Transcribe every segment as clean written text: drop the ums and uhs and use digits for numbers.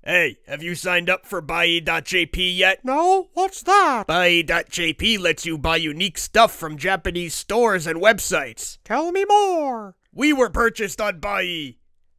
Hey, have you signed up for Bai.jp yet? No, what's that? Bai.jp lets you buy unique stuff from Japanese stores and websites. Tell me more. We were purchased on Bai.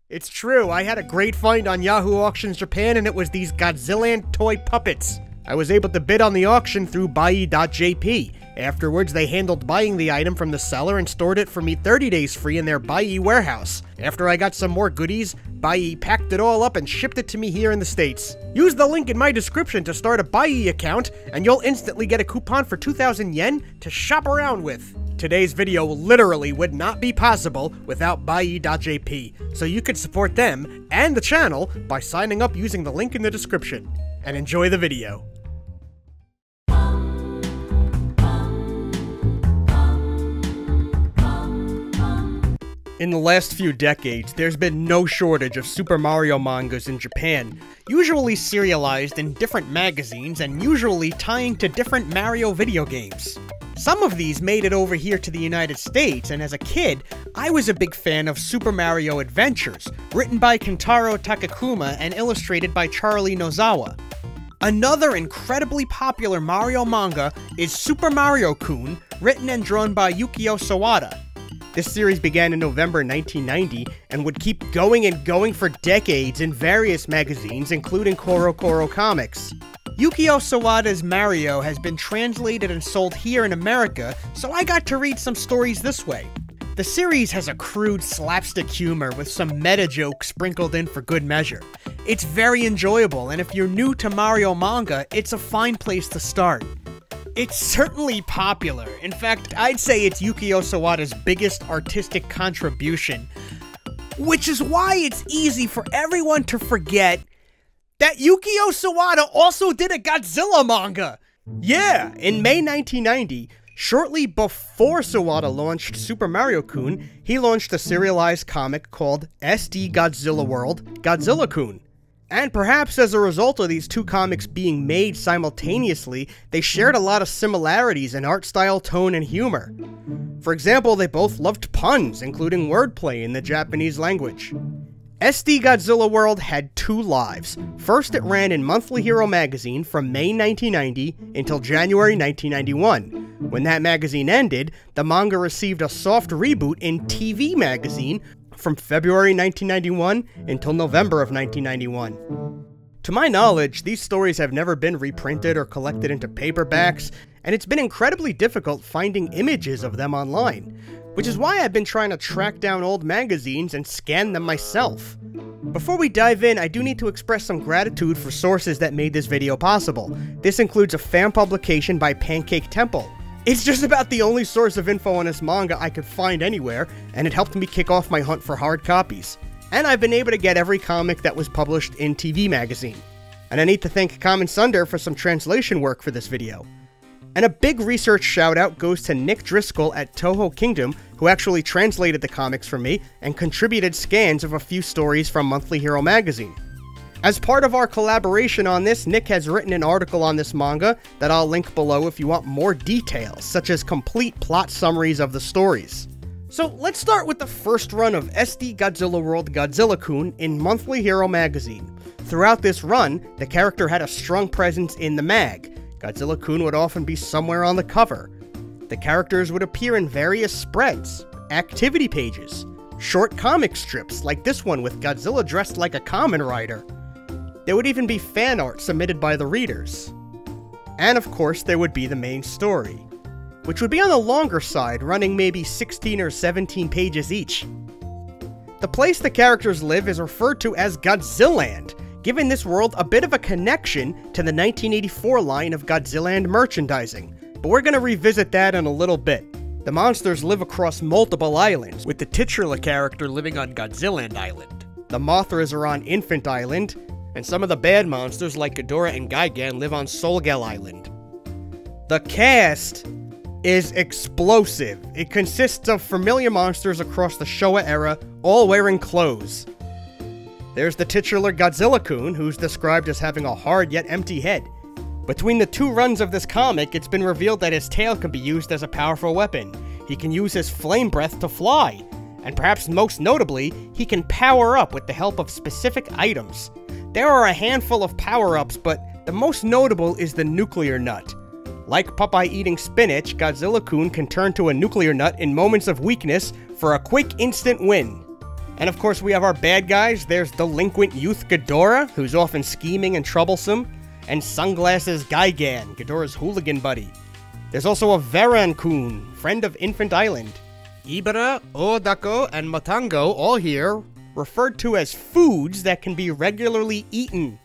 It's true, I had a great find on Yahoo Auctions Japan and it was these Godzilla toy puppets. I was able to bid on the auction through Bai.jp. Afterwards, they handled buying the item from the seller and stored it for me 30 days free in their Bai warehouse. After I got some more goodies, Bai packed it all up and shipped it to me here in the States. Use the link in my description to start a Bai account, and you'll instantly get a coupon for 2,000 yen to shop around with. Today's video literally would not be possible without Bai.jp, so you could support them and the channel by signing up using the link in the description. And enjoy the video. In the last few decades, there's been no shortage of Super Mario mangas in Japan, usually serialized in different magazines and usually tying to different Mario video games. Some of these made it over here to the United States, and as a kid, I was a big fan of Super Mario Adventures, written by Kentaro Takakuma and illustrated by Charlie Nozawa. Another incredibly popular Mario manga is Super Mario-kun, written and drawn by Yukio Sawada. This series began in November 1990 and would keep going and going for decades in various magazines, including CoroCoro Comics. Yukio Sawada's Mario has been translated and sold here in America, so I got to read some stories this way. The series has a crude slapstick humor with some meta jokes sprinkled in for good measure. It's very enjoyable, and if you're new to Mario manga, it's a fine place to start. It's certainly popular. In fact, I'd say it's Yukio Sawada's biggest artistic contribution, which is why it's easy for everyone to forget that Yukio Sawada also did a Godzilla manga! Yeah, in May 1990, shortly before Sawada launched Super Mario-kun, he launched a serialized comic called SD Godzilla World Godzilla-kun. And perhaps as a result of these two comics being made simultaneously, they shared a lot of similarities in art style, tone, and humor. For example, they both loved puns, including wordplay in the Japanese language. SD Godzilla World had two lives. First, it ran in Monthly Hero magazine from May 1990 until January 1991. When that magazine ended, the manga received a soft reboot in TV magazine from February 1991 until November of 1991. To my knowledge, these stories have never been reprinted or collected into paperbacks, and it's been incredibly difficult finding images of them online, which is why I've been trying to track down old magazines and scan them myself. Before we dive in, I do need to express some gratitude for sources that made this video possible. This includes a fan publication by Pancake Temple. It's just about the only source of info on this manga I could find anywhere, and it helped me kick off my hunt for hard copies. And I've been able to get every comic that was published in TV magazine. And I need to thank Kamen Sunder for some translation work for this video. And a big research shout out goes to Nick Driscoll at Toho Kingdom, who actually translated the comics for me and contributed scans of a few stories from Monthly Hero magazine. As part of our collaboration on this, Nick has written an article on this manga that I'll link below if you want more details, such as complete plot summaries of the stories. So let's start with the first run of SD Godzilla World Godzilla-kun in Monthly Hero magazine. Throughout this run, the character had a strong presence in the mag. Godzilla-kun would often be somewhere on the cover. The characters would appear in various spreads, activity pages, short comic strips like this one with Godzilla dressed like a Kamen Rider. There would even be fan art submitted by the readers. And of course, there would be the main story, which would be on the longer side, running maybe 16 or 17 pages each. The place the characters live is referred to as Godziland, giving this world a bit of a connection to the 1984 line of Godziland merchandising, but we're going to revisit that in a little bit. The monsters live across multiple islands, with the titular character living on Godziland Island. The Mothras are on Infant Island, and some of the bad monsters like Ghidorah and Gigan live on Solgel Island. The cast is explosive. It consists of familiar monsters across the Showa era, all wearing clothes. There's the titular Godzilla-kun, who's described as having a hard yet empty head. Between the two runs of this comic, it's been revealed that his tail can be used as a powerful weapon. He can use his flame breath to fly, and perhaps most notably, he can power up with the help of specific items. There are a handful of power-ups, but the most notable is the nuclear nut. Like Popeye eating spinach, Godzilla-kun can turn to a nuclear nut in moments of weakness for a quick instant win. And of course we have our bad guys. There's delinquent youth Ghidorah, who's often scheming and troublesome, and Sunglasses Gigan, Ghidorah's hooligan buddy. There's also a Varan-kun, friend of Infant Island. Ibara, Odako, and Matango, all here, referred to as foods that can be regularly eaten.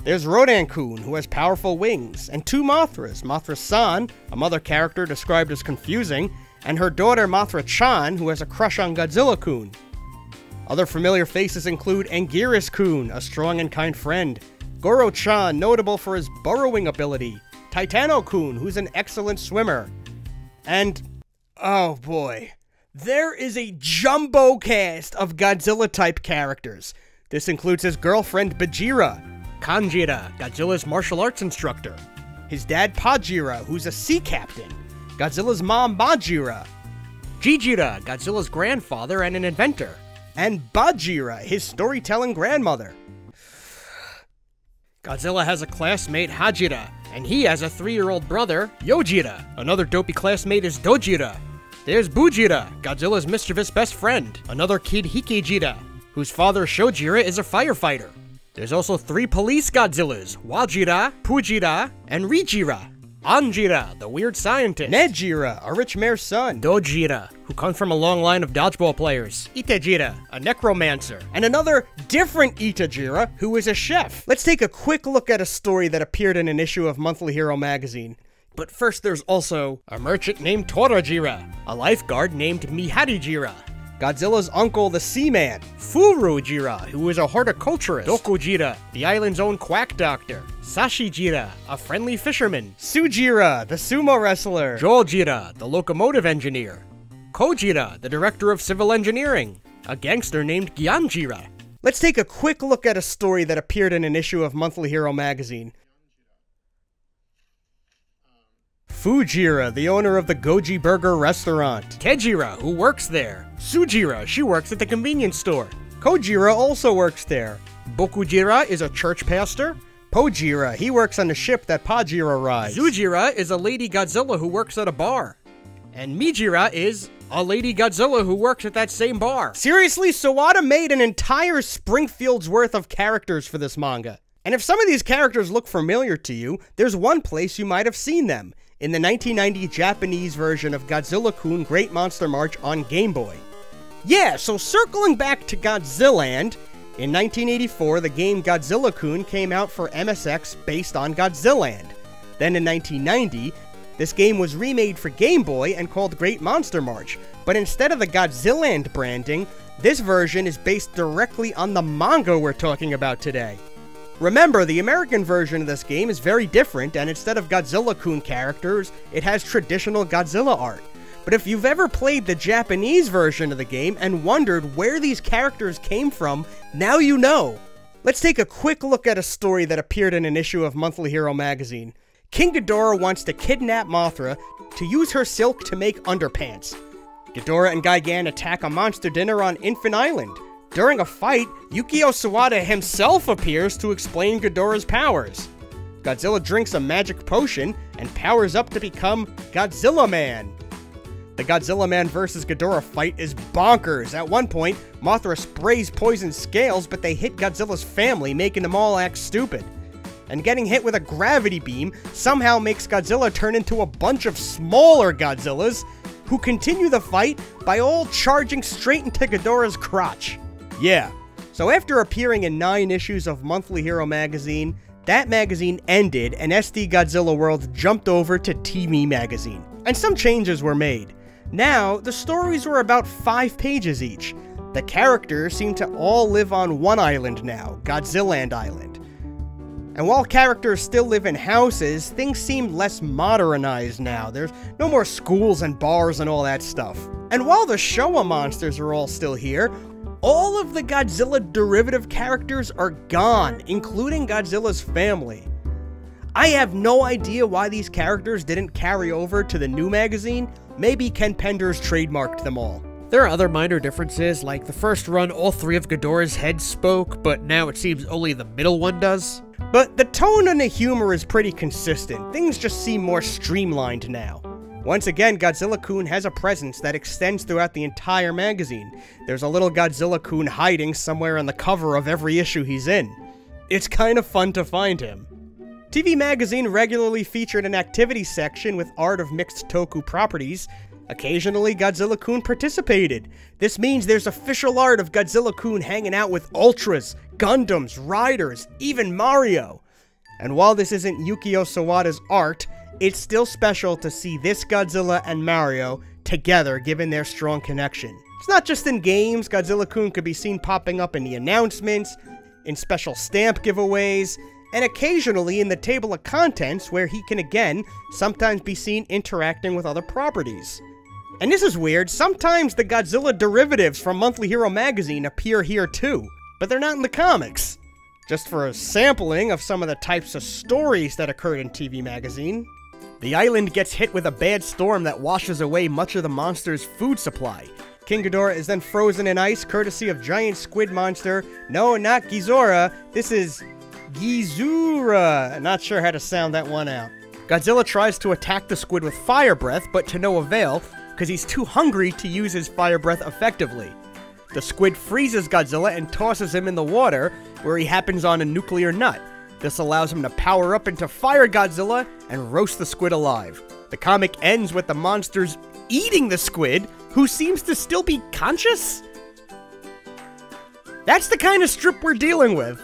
There's Rodan-kun, who has powerful wings, and two Mothras, Mothra-san, a mother character described as confusing, and her daughter Mothra-chan, who has a crush on Godzilla-kun. Other familiar faces include Anguirus-kun, a strong and kind friend, Goro-chan, notable for his burrowing ability, Titano-kun, who's an excellent swimmer, and, oh boy, there is a jumbo cast of Godzilla-type characters. This includes his girlfriend Bajira, Kanjira, Godzilla's martial arts instructor, his dad Pajira, who's a sea captain, Godzilla's mom Majira, Jijira, Godzilla's grandfather and an inventor, and Bajira, his storytelling grandmother. Godzilla has a classmate, Hajira, and he has a 3-year-old brother, Yojira. Another dopey classmate is Dojira. There's Bujira, Godzilla's mischievous best friend. Another kid, Hikijira, whose father, Shojira, is a firefighter. There's also 3 police Godzillas, Wajira, Pujira, and Rijira. Anjira, the weird scientist. Nejira, a rich mayor's son. Dojira, who comes from a long line of dodgeball players. Itajira, a necromancer. And another different Itajira, who is a chef. Let's take a quick look at a story that appeared in an issue of Monthly Hero magazine. But first there's also a merchant named Torajira, a lifeguard named Miharijira, Godzilla's uncle, the Seaman, Furujira, who is a horticulturist, Dokujira, the island's own quack doctor, Sashijira, a friendly fisherman, Sujira, the sumo wrestler, Joljira, the locomotive engineer, Kojira, the director of civil engineering, a gangster named Gyanjira. Let's take a quick look at a story that appeared in an issue of Monthly Hero magazine. Fujira, the owner of the Goji Burger restaurant. Tejira, who works there. Sujira, she works at the convenience store. Kojira also works there. Bokujira is a church pastor. Pojira, he works on the ship that Pajira rides. Zujira is a Lady Godzilla who works at a bar. And Mijira is a Lady Godzilla who works at that same bar. Seriously, Sawada made an entire Springfield's worth of characters for this manga. And if some of these characters look familiar to you, there's one place you might have seen them. In the 1990 Japanese version of Godzilla-kun Great Monster March on Game Boy. Yeah, so circling back to Godzillaland, in 1984 the game Godzilla-kun came out for MSX based on Godzillaland. Then in 1990, this game was remade for Game Boy and called Great Monster March, but instead of the Godzillaland branding, this version is based directly on the manga we're talking about today. Remember, the American version of this game is very different, and instead of Godzilla-kun characters, it has traditional Godzilla art. But if you've ever played the Japanese version of the game and wondered where these characters came from, now you know. Let's take a quick look at a story that appeared in an issue of Monthly Hero magazine. King Ghidorah wants to kidnap Mothra to use her silk to make underpants. Ghidorah and Gigan attack a monster dinner on Infant Island. During a fight, Yukio Sawada himself appears to explain Ghidorah's powers. Godzilla drinks a magic potion and powers up to become Godzilla Man. The Godzilla Man vs. Ghidorah fight is bonkers. At one point, Mothra sprays poison scales, but they hit Godzilla's family, making them all act stupid. And getting hit with a gravity beam somehow makes Godzilla turn into a bunch of smaller Godzillas, who continue the fight by all charging straight into Ghidorah's crotch. Yeah, so after appearing in 9 issues of Monthly Hero magazine, that magazine ended and SD Godzilla World jumped over to TV magazine. And some changes were made. Now, the stories were about 5 pages each. The characters seem to all live on one island now, Godzillaland Island. And while characters still live in houses, things seem less modernized now. There's no more schools and bars and all that stuff. And while the Showa monsters are all still here, all of the Godzilla derivative characters are gone, including Godzilla's family. I have no idea why these characters didn't carry over to the new magazine. Maybe Ken Penders trademarked them all. There are other minor differences, like the first run all 3 of Ghidorah's heads spoke, but now it seems only the middle one does. But the tone and the humor is pretty consistent, things just seem more streamlined now. Once again, Godzilla-kun has a presence that extends throughout the entire magazine. There's a little Godzilla-kun hiding somewhere on the cover of every issue he's in. It's kind of fun to find him. TV Magazine regularly featured an activity section with art of mixed Toku properties. Occasionally, Godzilla-kun participated. This means there's official art of Godzilla-kun hanging out with Ultras, Gundams, Riders, even Mario. And while this isn't Yukio Sawada's art, it's still special to see this Godzilla and Mario together given their strong connection. It's not just in games, Godzilla-kun could be seen popping up in the announcements, in special stamp giveaways, and occasionally in the table of contents where he can again sometimes be seen interacting with other properties. And this is weird, sometimes the Godzilla derivatives from Monthly Hero Magazine appear here too, but they're not in the comics. Just for a sampling of some of the types of stories that occurred in TV Magazine. The island gets hit with a bad storm that washes away much of the monster's food supply. King Ghidorah is then frozen in ice courtesy of giant squid monster. No, not Gizora, this is Gizura. Not sure how to sound that one out. Godzilla tries to attack the squid with fire breath, but to no avail, because he's too hungry to use his fire breath effectively. The squid freezes Godzilla and tosses him in the water, where he happens on a nuclear nut. This allows him to power up into Fire Godzilla and roast the squid alive. The comic ends with the monsters eating the squid, who seems to still be conscious? That's the kind of strip we're dealing with.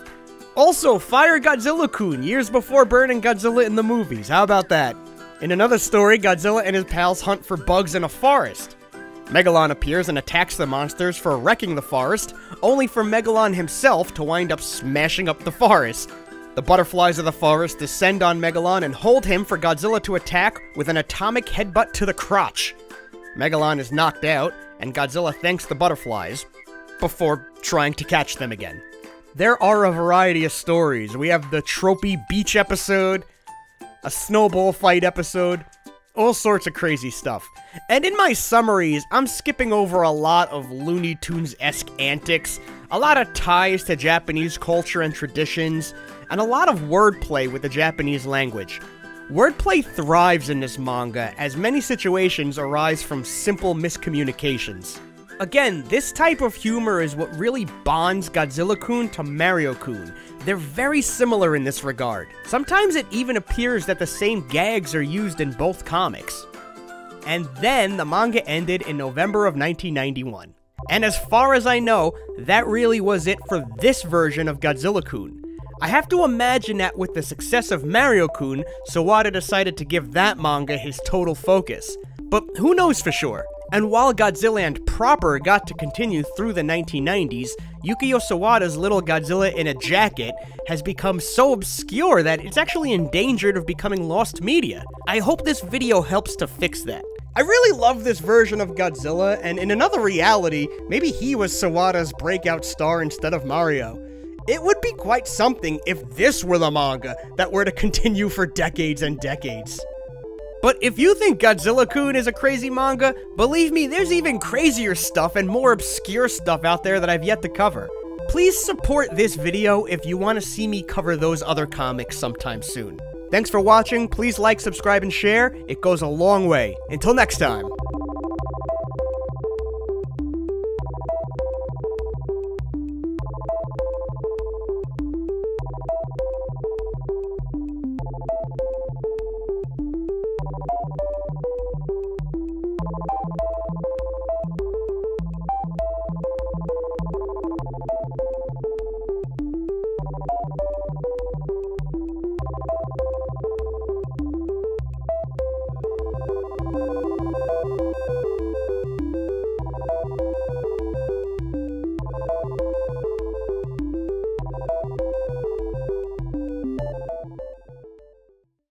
Also, Fire Godzilla-kun years before burning Godzilla in the movies. How about that? In another story, Godzilla and his pals hunt for bugs in a forest. Megalon appears and attacks the monsters for wrecking the forest, only for Megalon himself to wind up smashing up the forest. The butterflies of the forest descend on Megalon and hold him for Godzilla to attack with an atomic headbutt to the crotch. Megalon is knocked out, and Godzilla thanks the butterflies, before trying to catch them again. There are a variety of stories. We have the Tropy Beach episode, a snowball fight episode, all sorts of crazy stuff. And in my summaries, I'm skipping over a lot of Looney Tunes-esque antics, a lot of ties to Japanese culture and traditions, and a lot of wordplay with the Japanese language. Wordplay thrives in this manga, as many situations arise from simple miscommunications. Again, this type of humor is what really bonds Godzilla-kun to Mario-kun. They're very similar in this regard. Sometimes it even appears that the same gags are used in both comics. And then the manga ended in November of 1991. And as far as I know, that really was it for this version of Godzilla-kun. I have to imagine that with the success of Mario-kun, Sawada decided to give that manga his total focus. But who knows for sure? And while Godzillaland proper got to continue through the 1990s, Yukio Sawada's little Godzilla in a jacket has become so obscure that it's actually endangered of becoming lost media. I hope this video helps to fix that. I really love this version of Godzilla, and in another reality, maybe he was Sawada's breakout star instead of Mario. It would be quite something if this were the manga that were to continue for decades and decades. But if you think Godzilla-kun is a crazy manga, believe me, there's even crazier stuff and more obscure stuff out there that I've yet to cover. Please support this video if you want to see me cover those other comics sometime soon. Thanks for watching, please like, subscribe, and share, it goes a long way. Until next time.